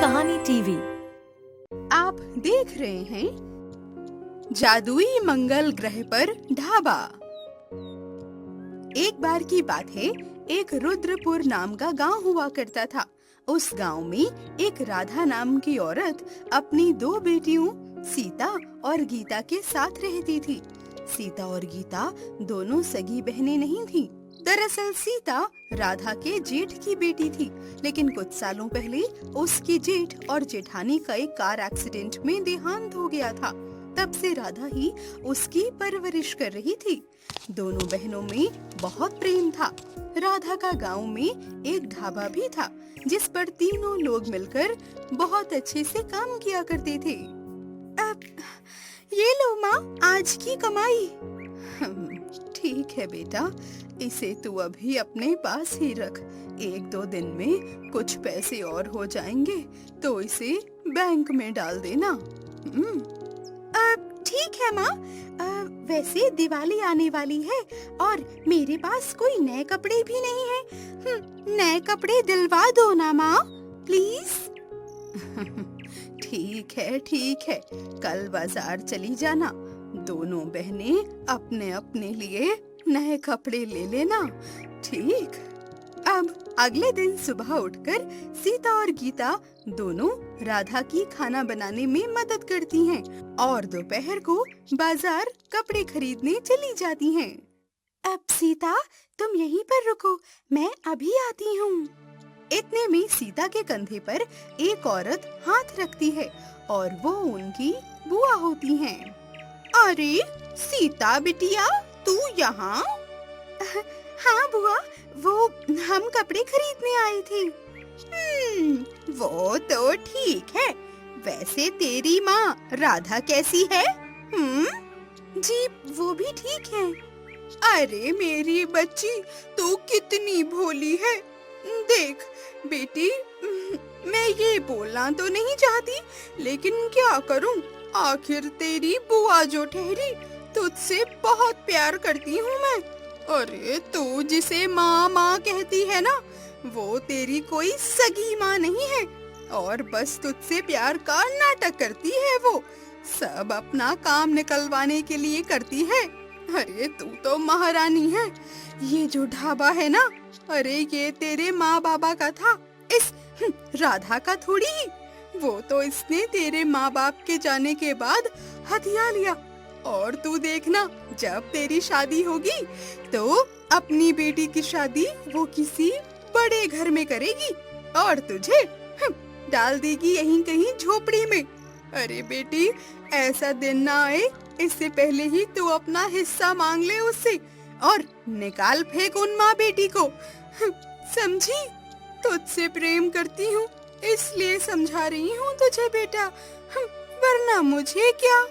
कहानी टीवी। आप देख रहे हैं जादुई मंगल ग्रह पर ढाबा। एक बार की बात है, एक रुद्रपुर नाम का गांव हुआ करता था। उस गांव में एक राधा नाम की औरत अपनी दो बेटियों सीता और गीता के साथ रहती थी। सीता और गीता दोनों सगी बहनें नहीं थीं। दरअसल सीता राधा के जेठ की बेटी थी, लेकिन कुछ सालों पहले उसकी जेठ और जेठानी का एक कार एक्सीडेंट में देहांत हो गया था। तब से राधा ही उसकी परवरिश कर रही थी। दोनों बहनों में बहुत प्रेम था। राधा का गांव में एक ढाबा भी था, जिस पर तीनों लोग मिलकर बहुत अच्छे से काम किया करते थे। अब ये लो माँ, आज की कमाई। ठीक है बेटा, इसे तू अभी अपने पास ही रख। एक दो दिन में कुछ पैसे और हो जाएंगे तो इसे बैंक में डाल देना। ठीक है माँ। वैसे दिवाली आने वाली है और मेरे पास कोई नए कपड़े भी नहीं है। नए कपड़े दिलवा दो ना माँ, प्लीज। ठीक है, कल बाजार चली जाना। दोनों बहनें अपने अपने लिए नए कपड़े ले लेना, ठीक? अब अगले दिन सुबह उठकर सीता और गीता दोनों राधा की खाना बनाने में मदद करती हैं और दोपहर को बाजार कपड़े खरीदने चली जाती हैं। अब सीता, तुम यहीं पर रुको, मैं अभी आती हूँ। इतने में सीता के कंधे पर एक औरत हाथ रखती है और वो उनकी बुआ होती हैं। अरे सीता बिटिया, तू यहाँ? हाँ बुआ, वो हम कपड़े खरीदने आए थे। वो तो ठीक है। वैसे तेरी माँ राधा कैसी है? जी वो भी ठीक है। अरे मेरी बच्ची, तू कितनी भोली है। देख बेटी, मैं ये बोलना तो नहीं चाहती, लेकिन क्या करूं, आखिर तेरी बुआ जो ठहरी, तुझसे बहुत प्यार करती हूँ मैं। अरे तू जिसे माँ माँ कहती है ना, वो तेरी कोई सगी माँ नहीं है और बस तुझसे प्यार का नाटक करती है। वो सब अपना काम निकलवाने के लिए करती है। अरे तू तो महारानी है। ये जो ढाबा है ना, अरे ये तेरे माँ बाबा का था, इस राधा का थोड़ी ही। वो तो इसने तेरे माँ बाप के जाने के बाद हथिया लिया। और तू देखना, जब तेरी शादी होगी तो अपनी बेटी की शादी वो किसी बड़े घर में करेगी और तुझे डाल देगी यहीं कहीं झोपड़ी में। अरे बेटी, ऐसा दिन ना आए इससे पहले ही तू अपना हिस्सा मांग ले उससे और निकाल फेंक उन माँ बेटी को। समझी? तुझसे प्रेम करती हूँ इसलिए समझा रही हूँ तुझे बेटा, वरना मुझे क्या।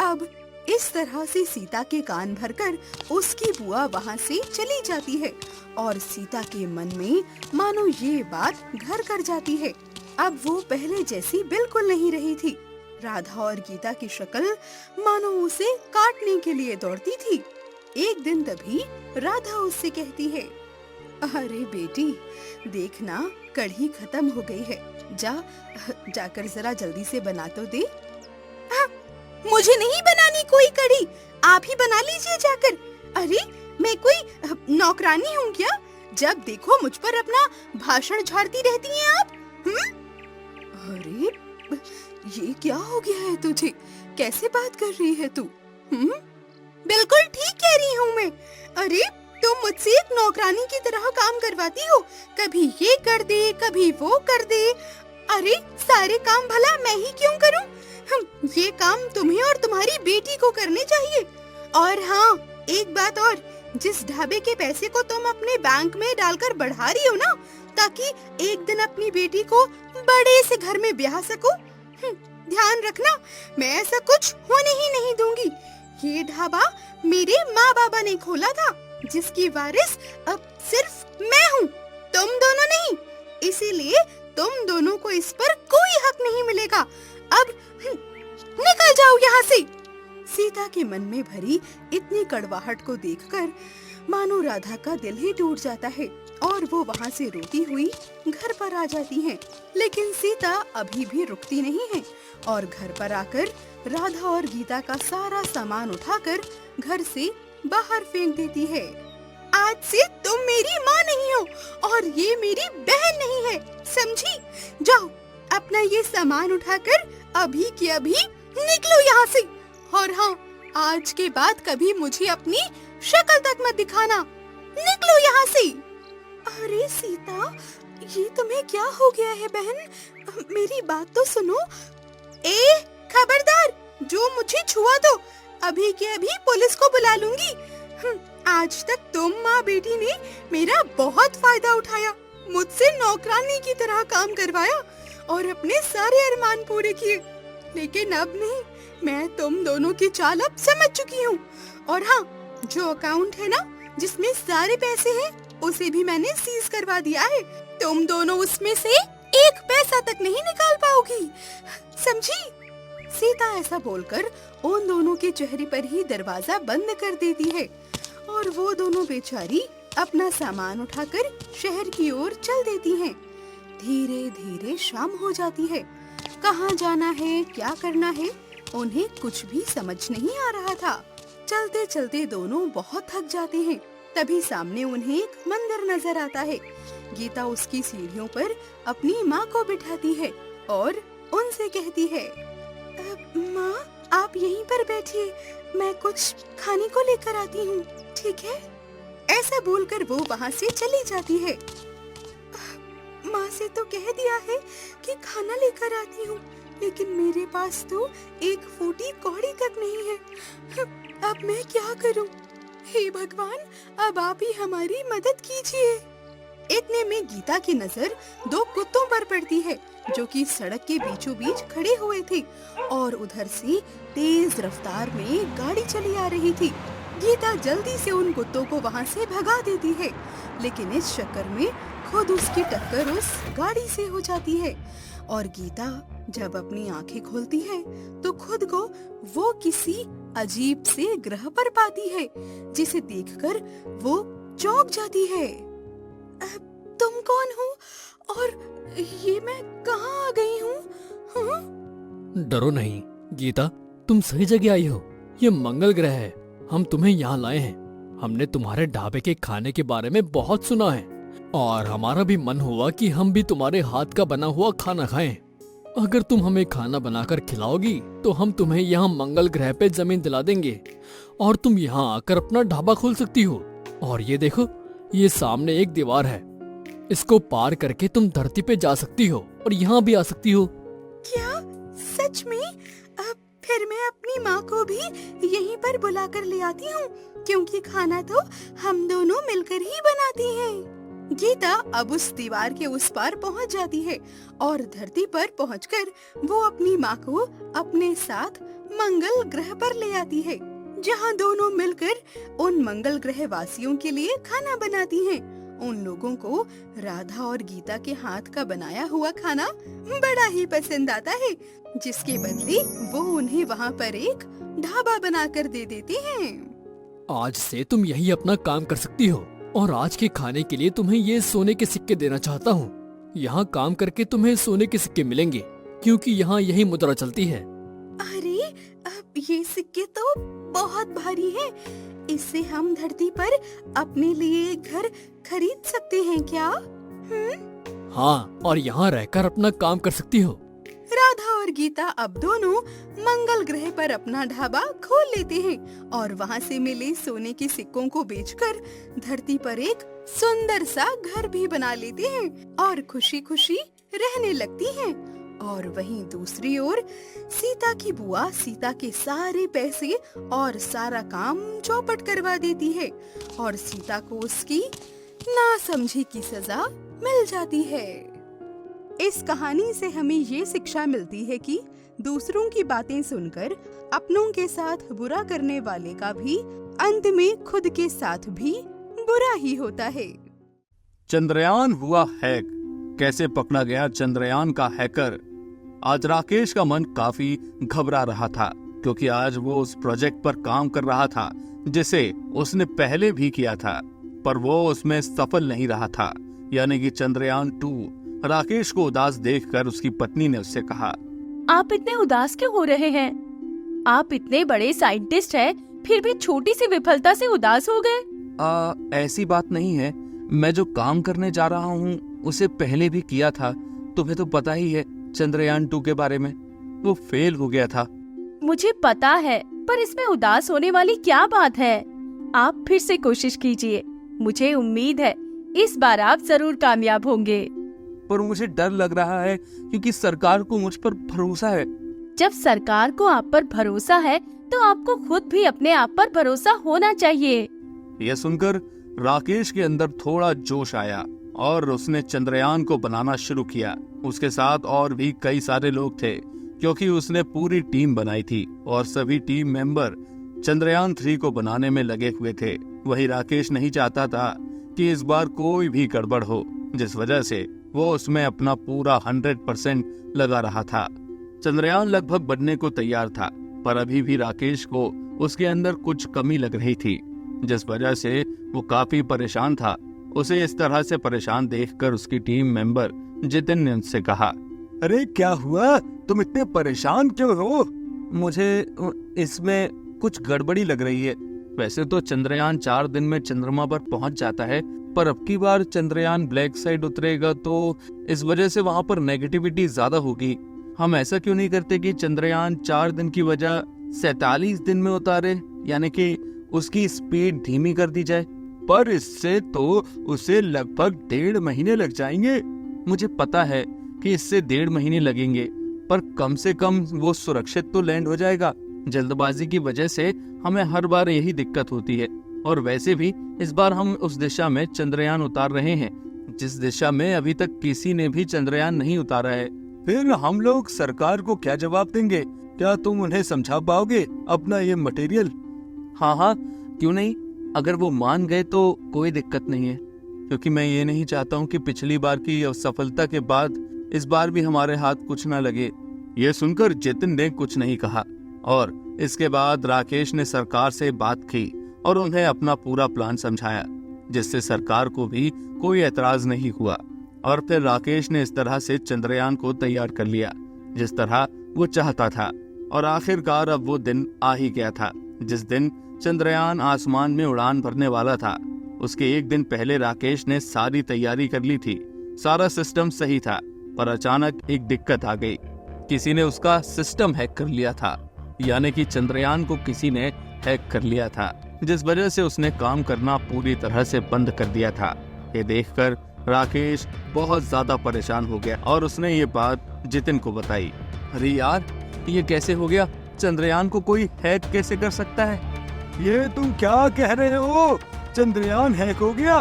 अब इस तरह से सीता के कान भरकर उसकी बुआ वहाँ से चली जाती है और सीता के मन में मानो ये बात घर कर जाती है। अब वो पहले जैसी बिल्कुल नहीं रही थी। राधा और गीता की शक्ल मानो उसे काटने के लिए दौड़ती थी। एक दिन तभी राधा उससे कहती है, अरे बेटी, देखना कढ़ी खत्म हो गई है, जाकर जरा जल्दी से बना तो दे। मुझे नहीं बनानी कोई कढ़ी, आप ही बना लीजिए जाकर। अरे मैं कोई नौकरानी हूँ क्या? जब देखो मुझ पर अपना भाषण झाड़ती रहती हैं आप। अरे ये क्या हो गया है तुझे? कैसे बात कर रही है तू? बिल्कुल ठीक कह रही हूँ मैं। अरे तुम मुझसे एक नौकरानी की तरह काम करवाती हो, कभी ये कर दे कभी वो कर दे। अरे सारे काम भला मैं ही क्यों करूं? ये काम तुम्हें और तुम्हारी बेटी को करने चाहिए। और हाँ, एक बात और, जिस ढाबे के पैसे को तुम अपने बैंक में डालकर बढ़ा रही हो ना, ताकि एक दिन अपनी बेटी को बड़े से घर में ब्याह सको, ध्यान रखना, मैं ऐसा कुछ होने ही नहीं दूंगी। ये ढाबा मेरे माँ बाबा ने खोला था, जिसकी वारिस अब सिर्फ मैं हूँ, तुम दोनों नहीं। इसीलिए तुम दोनों को इस पर कोई हक नहीं मिलेगा। अब निकल जाओ यहाँ से। सीता के मन में भरी इतनी कड़वाहट को देखकर मानो राधा का दिल ही टूट जाता है। और वो वहाँ से रोती हुई घर पर आ जाती हैं। लेकिन सीता अभी भी रुकती नहीं है और घर पर आकर राधा और गीता का सारा सामान उठाकर घर से बाहर फेंक देती है। आज से तुम मेरी माँ नहीं हो और ये मेरी बहन नहीं है, समझी? जाओ अपना ये सामान उठाकर अभी के अभी निकलो यहाँ से। और हाँ, आज के बाद कभी मुझे अपनी शक्ल तक मत दिखाना। निकलो यहाँ से। अरे सीता, ये तुम्हें क्या हो गया है बहन? मेरी बात तो सुनो। ए खबरदार, जो मुझे छुआ तो अभी के अभी पुलिस को बुला लूंगी। आज तक तुम माँ बेटी ने मेरा बहुत फायदा उठाया, मुझसे नौकरानी की तरह काम करवाया और अपने सारे अरमान पूरे किए। लेकिन अब नहीं, मैं तुम दोनों की चाल अब समझ चुकी हूँ। और हाँ, जो अकाउंट है ना जिसमें सारे पैसे हैं, उसे भी मैंने सीज करवा दिया है। तुम दोनों उसमें से एक पैसा तक नहीं निकाल पाओगी, समझी? सीता ऐसा बोलकर उन दोनों के चेहरे पर ही दरवाजा बंद कर देती है और वो दोनों बेचारी अपना सामान उठाकर शहर की ओर चल देती हैं। धीरे धीरे शाम हो जाती है। कहाँ जाना है, क्या करना है, उन्हें कुछ भी समझ नहीं आ रहा था। चलते चलते दोनों बहुत थक जाते हैं। तभी सामने उन्हें एक मंदिर नजर आता है। गीता उसकी सीढ़ियों पर अपनी माँ को बिठाती है और उनसे कहती है, माँ आप यहीं पर बैठिए, मैं कुछ खाने को लेकर आती हूँ, ठीक है? ऐसा बोलकर वो वहाँ से चली जाती है। माँ से तो कह दिया है कि खाना लेकर आती हूँ, लेकिन मेरे पास तो एक फूटी कौड़ी तक नहीं है। अब मैं क्या करूँ? हे भगवान, अब आप ही हमारी मदद कीजिए। इतने में गीता की नजर दो कुत्तों पर पड़ती है जो कि सड़क के बीचों बीच खड़े हुए थे और उधर से तेज रफ्तार में गाड़ी चली आ रही थी। गीता जल्दी से उन कुत्तों को वहाँ से भगा देती है, लेकिन इस चक्कर में खुद उसकी टक्कर उस गाड़ी से हो जाती है और गीता जब अपनी आंखें खोलती है तो खुद को वो किसी अजीब से ग्रह पर पाती है, जिसे देखकर वो चौंक जाती है। तुम कौन हो और ये मैं कहाँ आ गई हूँ? हाँ? डरो नहीं गीता, तुम सही जगह आई हो। ये मंगल ग्रह है, हम तुम्हें यहाँ लाए हैं। हमने तुम्हारे ढाबे के खाने के बारे में बहुत सुना है और हमारा भी मन हुआ कि हम भी तुम्हारे हाथ का बना हुआ खाना खाएं। अगर तुम हमें खाना बनाकर खिलाओगी तो हम तुम्हें यहाँ मंगल ग्रह पे जमीन दिला देंगे और तुम यहाँ आकर अपना ढाबा खोल सकती हो। और ये देखो, ये सामने एक दीवार है, इसको पार करके तुम धरती पे जा सकती हो और यहाँ भी आ सकती हो। क्या सच में? फिर मैं अपनी माँ को भी यहीं पर बुला कर ले आती हूँ, क्योंकि खाना तो हम दोनों मिलकर ही बनाती हैं। गीता अब उस दीवार के उस पार पहुँच जाती है और धरती पर पहुंचकर वो अपनी माँ को अपने साथ मंगल ग्रह पर ले आती है, जहाँ दोनों मिलकर उन मंगल ग्रह वासियों के लिए खाना बनाती हैं। उन लोगों को राधा और गीता के हाथ का बनाया हुआ खाना बड़ा ही पसंद आता है, जिसके बदले वो उन्हें वहाँ पर एक ढाबा बनाकर दे देते हैं। आज से तुम यही अपना काम कर सकती हो और आज के खाने के लिए तुम्हें ये सोने के सिक्के देना चाहता हूँ। यहाँ काम करके तुम्हें सोने के सिक्के मिलेंगे, क्योंकि यहाँ यही मुद्रा चलती है। अरे, अब ये सिक्के तो बहुत भारी हैं। इससे हम धरती पर अपने लिए घर खरीद सकते हैं क्या? हाँ, और यहाँ रहकर अपना काम कर सकती हो। राधा और गीता अब दोनों मंगल ग्रह पर अपना ढाबा खोल लेते हैं और वहाँ से मिले सोने के सिक्कों को बेचकर धरती पर एक सुंदर सा घर भी बना लेते हैं और खुशी खुशी रहने लगती हैं। और वहीं दूसरी ओर सीता की बुआ सीता के सारे पैसे और सारा काम चौपट करवा देती है और सीता को उसकी नासमझी की सजा मिल जाती है। इस कहानी से हमें ये शिक्षा मिलती है कि दूसरों की बातें सुनकर अपनों के साथ बुरा करने वाले का भी अंत में खुद के साथ भी बुरा ही होता है। चंद्रयान हुआ हैक। कैसे पकड़ा गया चंद्रयान का हैकर? आज राकेश का मन काफी घबरा रहा था, क्योंकि आज वो उस प्रोजेक्ट पर काम कर रहा था जिसे उसने पहले भी किया था, पर वो उसमें सफल नहीं रहा था, यानी कि चंद्रयान 2। राकेश को उदास देखकर उसकी पत्नी ने उससे कहा, आप इतने उदास क्यों हो रहे हैं? आप इतने बड़े साइंटिस्ट हैं, फिर भी छोटी सी विफलता से उदास हो गए। ऐसी बात नहीं है। मैं जो काम करने जा रहा हूँ उसे पहले भी किया था। तुम्हें तो पता ही है चंद्रयान 2 के बारे में, वो फेल हो गया था। मुझे पता है, पर इसमें उदास होने वाली क्या बात है? आप फिर से कोशिश कीजिए। मुझे उम्मीद है इस बार आप जरूर कामयाब होंगे। पर मुझे डर लग रहा है क्योंकि सरकार को मुझ पर भरोसा है। जब सरकार को आप पर भरोसा है तो आपको खुद भी अपने आप पर भरोसा होना चाहिए। यह सुनकर राकेश के अंदर थोड़ा जोश आया और उसने चंद्रयान को बनाना शुरू किया। उसके साथ और भी कई सारे लोग थे क्योंकि उसने पूरी टीम बनाई थी और सभी टीम मेंबर चंद्रयान 3 को बनाने में लगे हुए थे। वही राकेश नहीं चाहता था कि इस बार कोई भी गड़बड़ हो, जिस वजह से वो उसमें अपना पूरा 100% लगा रहा था। चंद्रयान लगभग बनने को तैयार था, पर अभी भी राकेश को उसके अंदर कुछ कमी लग रही थी, जिस वजह से वो काफी परेशान था। उसे इस तरह से परेशान देखकर उसकी टीम मेंबर जितिन ने उससे कहा, अरे क्या हुआ, तुम इतने परेशान क्यों हो? मुझे इसमें कुछ गड़बड़ी लग रही है। वैसे तो चंद्रयान 4 दिन में चंद्रमा पर पहुंच जाता है, पर अब की बार चंद्रयान ब्लैक साइड उतरेगा तो इस वजह से वहां पर नेगेटिविटी ज्यादा होगी। हम ऐसा क्यों नहीं करते कि चंद्रयान 4 दिन की वजह 47 दिन में उतारे, यानी कि उसकी स्पीड धीमी कर दी जाए। पर इससे तो उसे लगभग 1.5 महीने लग जाएंगे। मुझे पता है कि इससे 1.5 महीने लगेंगे, पर कम से कम वो सुरक्षित तो लैंड हो जाएगा। जल्दबाजी की वजह से हमें हर बार यही दिक्कत होती है, और वैसे भी इस बार हम उस दिशा में चंद्रयान उतार रहे हैं जिस दिशा में अभी तक किसी ने भी चंद्रयान नहीं उतारा है। फिर हम लोग सरकार को क्या जवाब देंगे? क्या तुम उन्हें समझा पाओगे अपना ये मटेरियल? हाँ, क्यों नहीं। अगर वो मान गए तो कोई दिक्कत नहीं है, क्योंकि मैं ये नहीं चाहता हूँ कि पिछली बार की असफलता के बाद इस बार भी हमारे हाथ कुछ ना लगे। ये सुनकर जितिन ने कुछ नहीं कहा, और इसके बाद राकेश ने सरकार से बात की और उन्हें अपना पूरा प्लान समझाया, जिससे सरकार को भी कोई एतराज नहीं हुआ। और फिर राकेश ने इस तरह से चंद्रयान को तैयार कर लिया जिस तरह वो चाहता था। और आखिरकार अब वो दिन आ ही गया था जिस दिन चंद्रयान आसमान में उड़ान भरने वाला था। उसके एक दिन पहले राकेश ने सारी तैयारी कर ली थी, सारा सिस्टम सही था, पर अचानक एक दिक्कत आ गई। किसी ने उसका सिस्टम हैक कर लिया था, यानी कि चंद्रयान को किसी ने हैक कर लिया था, जिस वजह से उसने काम करना पूरी तरह से बंद कर दिया था। ये देखकर राकेश बहुत ज्यादा परेशान हो गया और उसने ये बात जितिन को बताई। अरे यार, ये कैसे हो गया? चंद्रयान को कोई हैक कैसे कर सकता है? ये तुम क्या कह रहे हो? चंद्रयान हैक हो गया?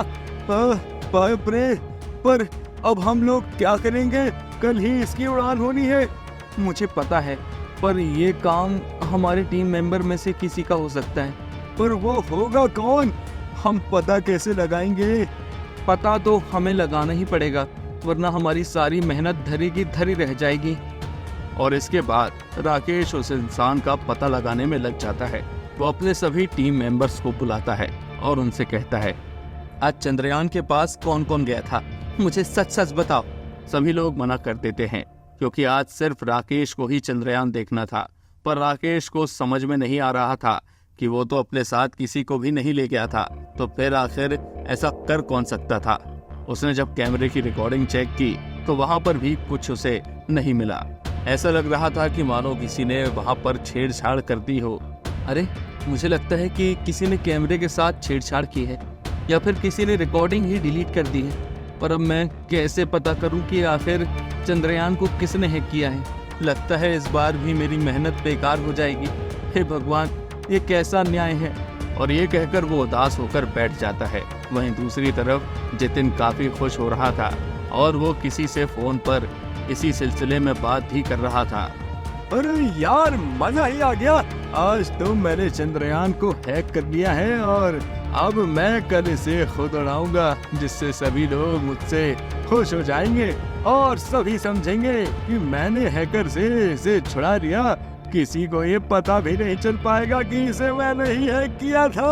बाप रे! पर अब हम लोग क्या करेंगे? कल ही इसकी उड़ान होनी है। मुझे पता है, पर ये काम हमारे टीम मेंबर में से किसी का हो सकता है। पर वो होगा कौन? हम पता कैसे लगाएंगे? पता तो हमें लगाना ही पड़ेगा, वरना हमारी सारी मेहनत धरी की धरी रह जाएगी। और इसके बाद राकेश उस इंसान का पता लगाने में लग जाता है। वो अपने सभी टीम मेंबर्स को बुलाता है और उनसे कहता है, आज चंद्रयान के पास कौन कौन गया था? मुझे सच सच बताओ। सभी लोग मना कर देते हैं, क्योंकि आज सिर्फ राकेश को ही चंद्रयान देखना था। पर राकेश को समझ में नहीं आ रहा था कि वो तो अपने साथ किसी को भी नहीं ले गया था, तो फिर आखिर ऐसा कर कौन सकता था। उसने जब कैमरे की रिकॉर्डिंग चेक की तो वहां पर भी कुछ उसे नहीं मिला। ऐसा लग रहा था कि मानो किसी ने वहां पर छेड़छाड़ कर दी हो। अरे, मुझे लगता है कि किसी ने कैमरे के साथ छेड़छाड़ की है, या फिर किसी ने रिकॉर्डिंग ही डिलीट कर दी है। पर अब मैं कैसे पता करूं कि आखिर चंद्रयान को किसने हैक किया है? लगता है इस बार भी मेरी मेहनत बेकार हो जाएगी। हे भगवान, ये कैसा न्याय है। और ये कहकर वो उदास होकर बैठ जाता है। वहीं दूसरी तरफ जितिन काफी खुश हो रहा था और वो किसी से फोन पर इसी सिलसिले में बात भी कर रहा था। अरे यार, मजा ही आ गया। आज तो मैंने चंद्रयान को हैक कर लिया है और अब मैं कल इसे खुद उड़ाऊंगा, जिससे सभी लोग मुझसे खुश हो जाएंगे और सभी समझेंगे कि मैंने हैकर से इसे छुड़ा लिया। किसी को ये पता भी नहीं चल पाएगा कि इसे मैंने ही हैक किया था।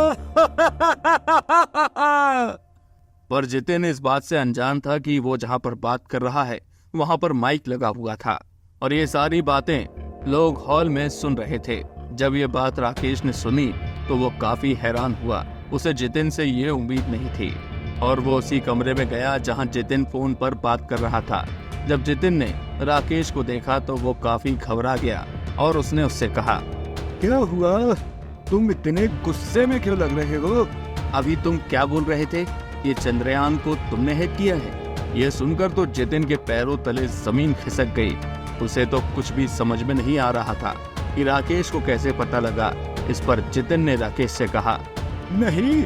पर जितिन इस बात से अनजान था कि वो जहाँ पर बात कर रहा है वहाँ पर माइक लगा हुआ था और ये सारी बातें लोग हॉल में सुन रहे थे। जब ये बात राकेश ने सुनी तो वो काफी हैरान हुआ। उसे जितिन से ये उम्मीद नहीं थी और वो उसी कमरे में गया जहाँ जितिन फोन पर बात कर रहा था। जब जितिन ने राकेश को देखा तो वो काफी घबरा गया और उसने उससे कहा, क्या हुआ? तुम इतने गुस्से में क्यों लग रहे हो? अभी तुम क्या बोल रहे थे? ये चंद्रयान को तुमने हैक किया है? ये सुनकर तो जितिन के पैरों तले जमीन खिसक गई। उसे तो कुछ भी समझ में नहीं आ रहा था कि राकेश को कैसे पता लगा। इस पर जितिन ने राकेश से कहा, नहीं,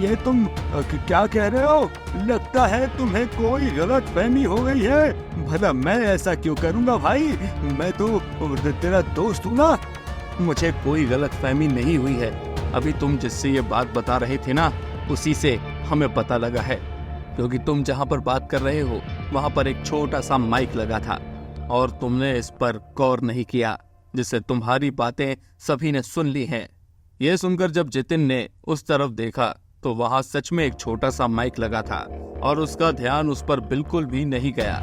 ये तुम क्या कह रहे हो? लगता है तुम्हें कोई गलत फहमी हो गई है। भला मैं ऐसा क्यों करूंगा भाई? मैं तो तेरा दोस्त हूँ ना। मुझे कोई गलत फहमी नहीं हुई है। अभी तुम जिससे ये बात बता रहे थे ना, उसी से हमें पता लगा है। क्योंकि तुम जहाँ पर बात कर रहे हो वहाँ पर एक छोटा सा माइक लगा था और तुमने इस पर गौर नहीं किया, जिससे तुम्हारी बातें सभी ने सुन ली हैं। ये सुनकर जब जितिन ने उस तरफ देखा तो वहाँ सच में एक छोटा सा माइक लगा था और उसका ध्यान उस पर बिल्कुल भी नहीं गया,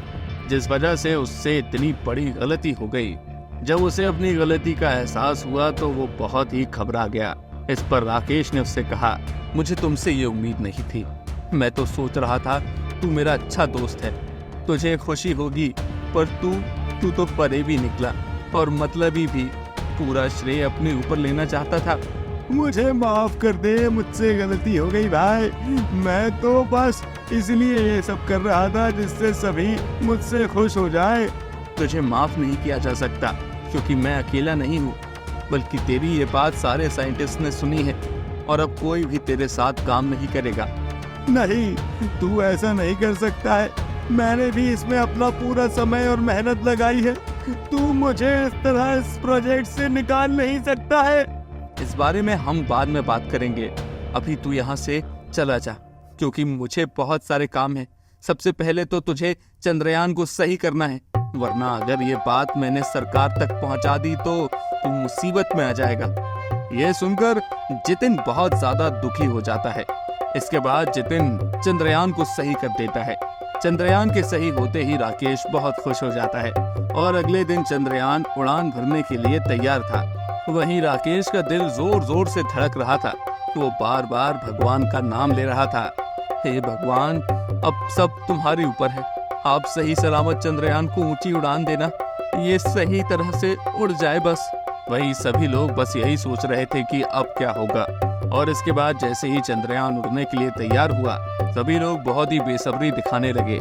जिस वजह से उससे इतनी बड़ी गलती हो गई। जब उसे अपनी गलती का एहसास हुआ तो वो बहुत ही घबरा गया। इस पर राकेश ने उससे कहा, मुझे तुमसे ये उम्मीद नहीं थी। मैं तो सोच रहा था तू मेरा अच्छा दोस्त है, तुझे खुशी होगी, पर तू तो परे भी निकला और मतलबी भी। पूरा श्रेय अपने ऊपर लेना चाहता था। मुझे माफ कर दे, मुझसे गलती हो गई भाई। मैं तो बस इसलिए ये सब कर रहा था जिससे सभी मुझसे खुश हो जाए। तुझे माफ नहीं किया जा सकता क्योंकि मैं अकेला नहीं हूँ, बल्कि तेरी ये बात सारे साइंटिस्ट ने सुनी है और अब कोई भी तेरे साथ काम नहीं करेगा। नहीं, तू ऐसा नहीं कर सकता है। मैंने भी इसमें अपना पूरा समय और मेहनत लगाई है। तू मुझे इस तरह इस प्रोजेक्ट से निकाल नहीं सकता है। इस बारे में हम बाद में बात करेंगे। अभी तू यहाँ से चला जा, क्योंकि मुझे बहुत सारे काम हैं। सबसे पहले तो तुझे चंद्रयान को सही करना है, वरना अगर ये बात मैंने सरकार तक पहुंचा दी तो तू मुसीबत में आ जाएगा। ये सुनकर जितिन बहुत ज्यादा दुखी हो जाता है। इसके बाद जितिन चंद्रयान को सही कर देता है। चंद्रयान के सही होते ही राकेश बहुत खुश हो जाता है और अगले दिन चंद्रयान उड़ान भरने के लिए तैयार था। वहीं राकेश का दिल जोर जोर से धड़क रहा था। वो बार बार भगवान का नाम ले रहा था, हे भगवान, अब सब तुम्हारे ऊपर है। आप सही सलामत चंद्रयान को ऊंची उड़ान देना, ये सही तरह से उड़ जाए बस। वही सभी लोग बस यही सोच रहे थे कि अब क्या होगा। और इसके बाद जैसे ही चंद्रयान उड़ने के लिए तैयार हुआ, सभी लोग बहुत ही बेसब्री दिखाने लगे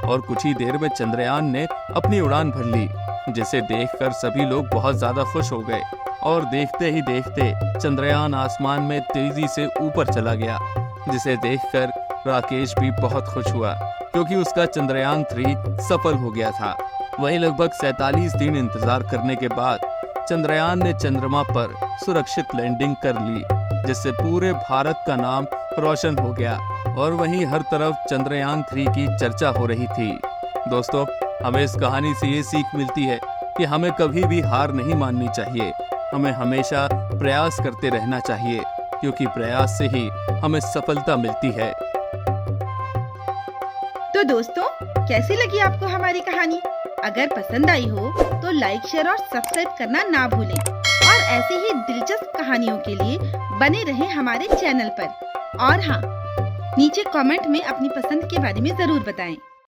और कुछ ही देर में चंद्रयान ने अपनी उड़ान भर ली, जिसे देखकर सभी लोग बहुत ज्यादा खुश हो गए। और देखते ही देखते चंद्रयान आसमान में तेजी से ऊपर चला गया, जिसे देखकर राकेश भी बहुत खुश हुआ क्योंकि उसका चंद्रयान 3 सफल हो गया था। वहीं लगभग 47 दिन इंतजार करने के बाद चंद्रयान ने चंद्रमा पर सुरक्षित लैंडिंग कर ली, जिससे पूरे भारत का नाम रोशन हो गया। और वहीं हर तरफ चंद्रयान 3 की चर्चा हो रही थी। दोस्तों, हमें इस कहानी से ये सीख मिलती है कि हमें कभी भी हार नहीं माननी चाहिए। हमें हमेशा प्रयास करते रहना चाहिए, क्योंकि प्रयास से ही हमें सफलता मिलती है। तो दोस्तों, कैसी लगी आपको हमारी कहानी? अगर पसंद आई हो तो लाइक, शेयर और सब्सक्राइब करना ना भूलें और ऐसी ही दिलचस्प कहानियों के लिए बने रहें हमारे चैनल पर। और हाँ, नीचे कमेंट में अपनी पसंद के बारे में जरूर बताएं।